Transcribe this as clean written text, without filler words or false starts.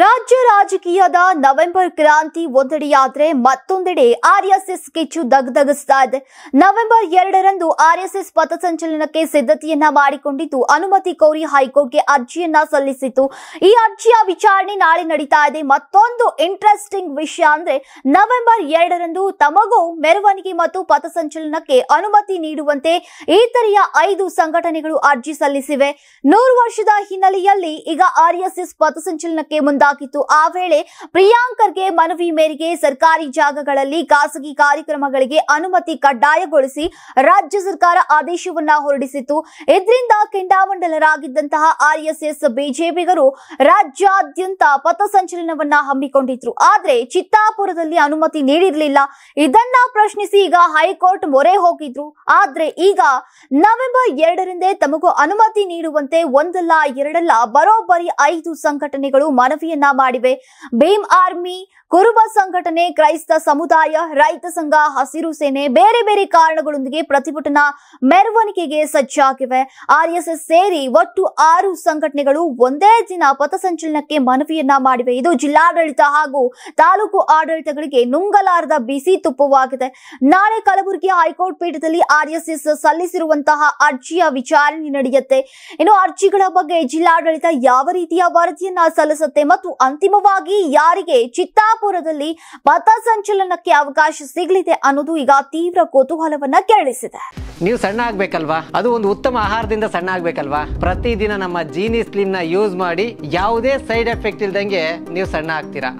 ರಾಜ್ಯ ರಾಜಕೀಯದ ನವೆಂಬರ್ ಕ್ರಾಂತಿ ಒಂದೆಡೆಯಾದ್ರೆ ಮತ್ತೊಂದೆಡೆ ಆರ್ಎಸ್ಎಸ್ ಕಿಚ್ಚು ದಗದಗಿಸ್ತಾ ಇದೆ. ನವೆಂಬರ್ 2ರಂದು ಆರ್ಎಸ್ಎಸ್ ಪಥಸಂಚಲನಕ್ಕೆ ಸಿದ್ಧತೆಯನ್ನ ಮಾಡಿಕೊಂಡಿದ್ದು ಅನುಮತಿ ಕೋರಿ ಹೈಕೋರ್ಟ್ಗೆ ಅರ್ಜಿಯನ್ನ ಸಲ್ಲಿಸಿತ್ತು. ಈ ಅರ್ಜಿಯ ವಿಚಾರಣೆ ನಾಳೆ ನಡೀತಾ ಇದೆ. ಮತ್ತೊಂದು ಇಂಟ್ರೆಸ್ಟಿಂಗ್ ವಿಷಯ ಅಂದ್ರೆ ನವೆಂಬರ್ 2ರಂದು ತಮಗೂ ಮೆರವಣಿಗೆ ಮತ್ತು ಪಥಸಂಚಲನಕ್ಕೆ ಅನುಮತಿ ನೀಡುವಂತೆ ಇತರೆಯ 5 ಸಂಘಟನೆಗಳು ಅರ್ಜಿ ಸಲ್ಲಿಸಿವೆ. 100 ವರ್ಷದ ಹಿನ್ನೆಲೆಯಲ್ಲಿ ಈಗ ಆರ್ಎಸ್ಎಸ್ ಪಥಸಂಚಲನಕ್ಕೆ ಮುಂದಾಗಿತ್ತು. ಆ ವೇಳೆ ಪ್ರಿಯಾಂಕರ್ಗೆ ಮನವಿ ಮೇರೆಗೆ ಸರ್ಕಾರಿ ಜಾಗಗಳಲ್ಲಿ ಖಾಸಗಿ ಕಾರ್ಯಕ್ರಮಗಳಿಗೆ ಅನುಮತಿ ಕಡ್ಡಾಯಗೊಳಿಸಿ ರಾಜ್ಯ ಸರ್ಕಾರ ಆದೇಶವನ್ನ ಹೊರಡಿಸಿತ್ತು. ಇದರಿಂದ ಕೆಂಡಾಮಂಡಲರಾಗಿದ್ದಂತಹ ಆರ್ಎಸ್ಎಸ್ ಬಿಜೆಪಿಗರು ರಾಜ್ಯಾದ್ಯಂತ ಪಥಸಂಚಲನವನ್ನ ಹಮ್ಮಿಕೊಂಡಿದ್ರು. ಆದ್ರೆ ಚಿತ್ತಾಪುರದಲ್ಲಿ ಅನುಮತಿ ನೀಡಿರಲಿಲ್ಲ. ಇದನ್ನ ಪ್ರಶ್ನಿಸಿ ಈಗ ಹೈಕೋರ್ಟ್ ಮೊರೆ ಹೋಗಿದ್ರು. ಆದ್ರೆ ಈಗ ನವೆಂಬರ್ 2ರಿಂದ ತಮಗೂ ಅನುಮತಿ ನೀಡುವಂತೆ ಒಂದಲ್ಲ ಎರಡಲ್ಲ ಬರೋಬ್ಬರಿ 5 ಸಂಘಟನೆಗಳು ಮನವಿಯನ್ನ ಮಾಡಿವೆ. ಭೀಮ್ ಆರ್ಮಿ, ಕುರುಬ ಸಂಘಟನೆ, ಕ್ರೈಸ್ತ ಸಮುದಾಯ, ರೈತ ಸಂಘ, ಹಸಿರು ಸೇನೆ ಬೇರೆ ಬೇರೆ ಕಾರಣಗಳೊಂದಿಗೆ ಪ್ರತಿಭಟನಾ ಮೆರವಣಿಗೆಗೆ ಸಜ್ಜಾಗಿವೆ. ಆರ್ಎಸ್ಎಸ್ ಸೇರಿ ಒಟ್ಟು 6 ಸಂಘಟನೆಗಳು ಒಂದೇ ದಿನ ಪಥಸಂಚಲನಕ್ಕೆ ಮನವಿಯನ್ನ ಮಾಡಿವೆ. ಇದು ಜಿಲ್ಲಾಡಳಿತ ಹಾಗೂ ತಾಲೂಕು ಆಡಳಿತಗಳಿಗೆ ನುಂಗಲಾರದ ಬಿಸಿ ತುಪ್ಪವಾಗಿದೆ. ನಾಳೆ ಕಲಬುರಗಿ ಹೈಕೋರ್ಟ್ ಪೀಠದಲ್ಲಿ ಆರ್ಎಸ್ಎಸ್ ಸಲ್ಲಿಸಿರುವಂತಹ ಅರ್ಜಿಯ ವಿಚಾರಣೆ ನಡೆಯುತ್ತೆ. ಇನ್ನು ಅರ್ಜಿಗಳ ಬಗ್ಗೆ ಜಿಲ್ಲಾಡಳಿತ ಯಾವ ರೀತಿಯ ವರದಿಯನ್ನ ಸಲ್ಲಿಸುತ್ತೆ ಮತ್ತು ಅಂತಿಮವಾಗಿ ಯಾರಿಗೆ ಚಿತ್ತಾಪುರದಲ್ಲಿ ಪಥಸಂಚಲನಕ್ಕೆ ಅವಕಾಶ ಸಿಗಲಿದೆ ಅನ್ನೋದು ಈಗ ತೀವ್ರ ಕುತೂಹಲವನ್ನ ಕೆರಳಿಸಿದೆ. ನೀವು ಸಣ್ಣ ಆಗ್ಬೇಕಲ್ವಾ? ಅದು ಒಂದು ಉತ್ತಮ ಆಹಾರದಿಂದ ಸಣ್ಣ ಆಗ್ಬೇಕಲ್ವಾ? ಪ್ರತಿದಿನ ನಮ್ಮ ಜೀನಿ ಸ್ಲಿಮ್ ನ ಯೂಸ್ ಮಾಡಿ ಯಾವುದೇ ಸೈಡ್ ಎಫೆಕ್ಟ್ ಇಲ್ದಂಗೆ ನೀವು ಸಣ್ಣ ಆಗ್ತೀರಾ.